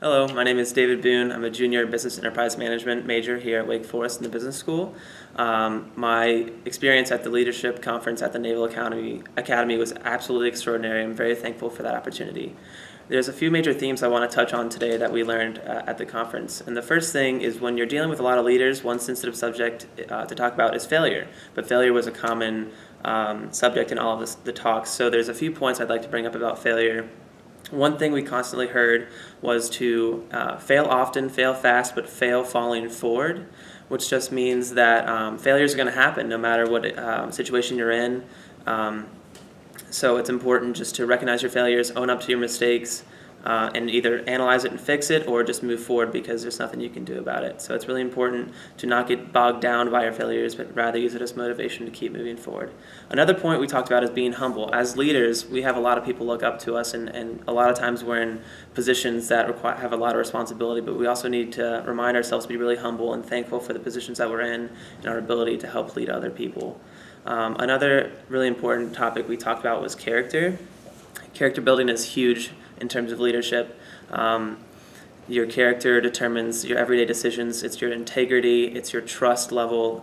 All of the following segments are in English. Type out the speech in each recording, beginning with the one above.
Hello, my name is David Boone. I'm a junior business enterprise management major here at Wake Forest in the business school. My experience at the leadership conference at the Naval Academy was absolutely extraordinary. I'm very thankful for that opportunity. There's a few major themes I want to touch on today that we learned at the conference. And the first thing is when you're dealing with a lot of leaders, one sensitive subject to talk about is failure. But failure was a common subject in all of the talks. So there's a few points I'd like to bring up about failure. One thing we constantly heard was to fail often, fail fast, but fail falling forward, which just means that failures are going to happen no matter what situation you're in. So it's important just to recognize your failures, own up to your mistakes, and either analyze it and fix it or just move forward because there's nothing you can do about it. So it's really important to not get bogged down by your failures, but rather use it as motivation to keep moving forward. Another point we talked about is being humble. As leaders, we have a lot of people look up to us, and a lot of times we're in positions that have a lot of responsibility, but we also need to remind ourselves to be really humble and thankful for the positions that we're in and our ability to help lead other people. Another really important topic we talked about was character. Character building is huge in terms of leadership. Your character determines your everyday decisions. It's your integrity. It's your trust level.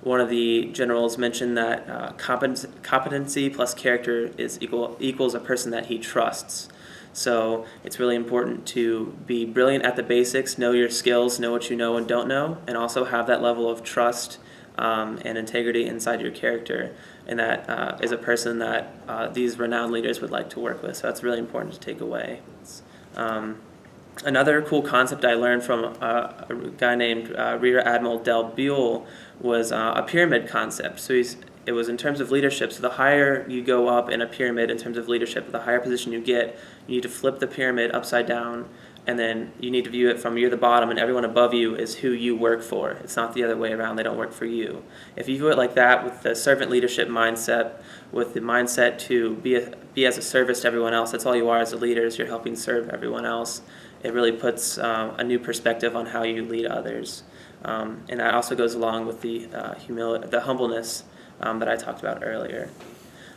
One of the generals mentioned that competency plus character is equals a person that he trusts. So it's really important to be brilliant at the basics, know your skills, know what you know and don't know, and also have that level of trust and integrity inside your character. And that is a person that these renowned leaders would like to work with. So that's really important to take away. Another cool concept I learned from a guy named Rear Admiral Del Buell was a pyramid concept. So it was in terms of leadership. So the higher you go up in a pyramid in terms of leadership, the higher position you get, you need to flip the pyramid upside down, and then you need to view it from you're the bottom and everyone above you is who you work for. It's not the other way around. They don't work for you. If you view it like that with the servant leadership mindset, with the mindset to be as a service to everyone else, that's all you are as a leader, is you're helping serve everyone else. It really puts a new perspective on how you lead others. And that also goes along with the humbleness that I talked about earlier.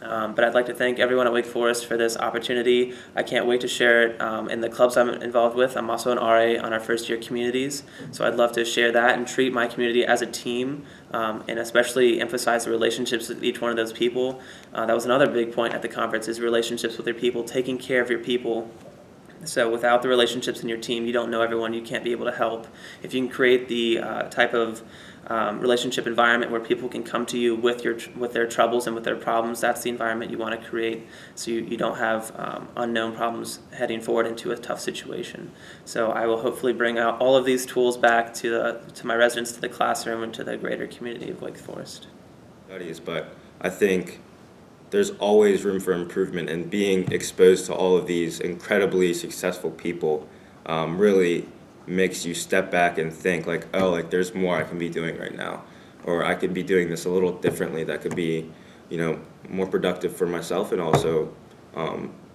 But I'd like to thank everyone at Wake Forest for this opportunity. I can't wait to share it in the clubs I'm involved with. I'm also an RA on our first year communities, so I'd love to share that and treat my community as a team, and especially emphasize the relationships with each one of those people. That was another big point at the conference, is relationships with your people, taking care of your people. So without the relationships in your team, you don't know everyone, you can't be able to help. If you can create the type of relationship environment where people can come to you with their troubles and with their problems, that's the environment you want to create, so you don't have unknown problems heading forward into a tough situation. So I will hopefully bring out all of these tools back to my residents, to the classroom, and to the greater community of Wake Forest. Studies, but I think there's always room for improvement, and being exposed to all of these incredibly successful people really makes you step back and think like, oh, like there's more I can be doing right now, or I could be doing this a little differently that could be, more productive for myself and also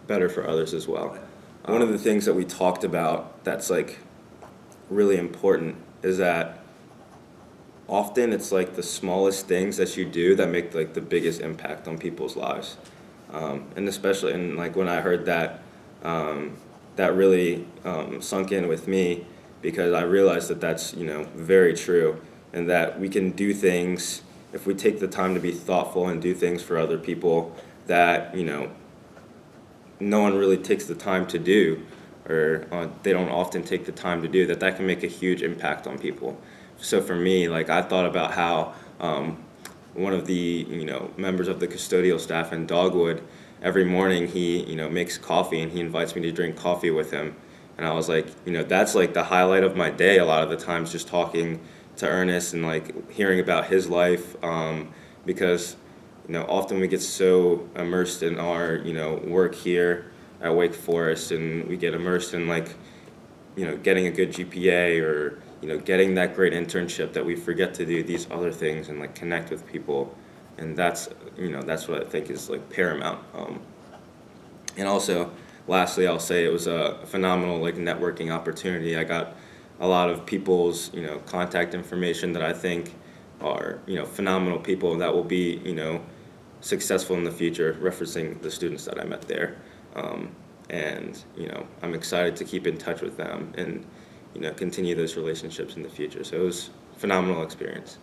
better for others as well. One of the things that we talked about that's like really important is that often it's like the smallest things that you do that make like the biggest impact on people's lives, and especially, and like when I heard that, that really sunk in with me, because I realized that that's very true, and that we can do things if we take the time to be thoughtful and do things for other people that no one really takes the time to do, or they don't often take the time to do, that can make a huge impact on people. So for me, like I thought about how one of the members of the custodial staff in Dogwood, every morning he makes coffee and he invites me to drink coffee with him, and I was like, that's like the highlight of my day a lot of the times, just talking to Ernest and like hearing about his life, because often we get so immersed in our work here at Wake Forest, and we get immersed in like getting a good GPA or getting that great internship, that we forget to do these other things and like connect with people, and that's what I think is like paramount. And also, lastly, I'll say it was a phenomenal like networking opportunity. I got a lot of people's contact information that I think are phenomenal people that will be successful in the future, referencing the students that I met there. and I'm excited to keep in touch with them and continue those relationships in the future. So it was a phenomenal experience.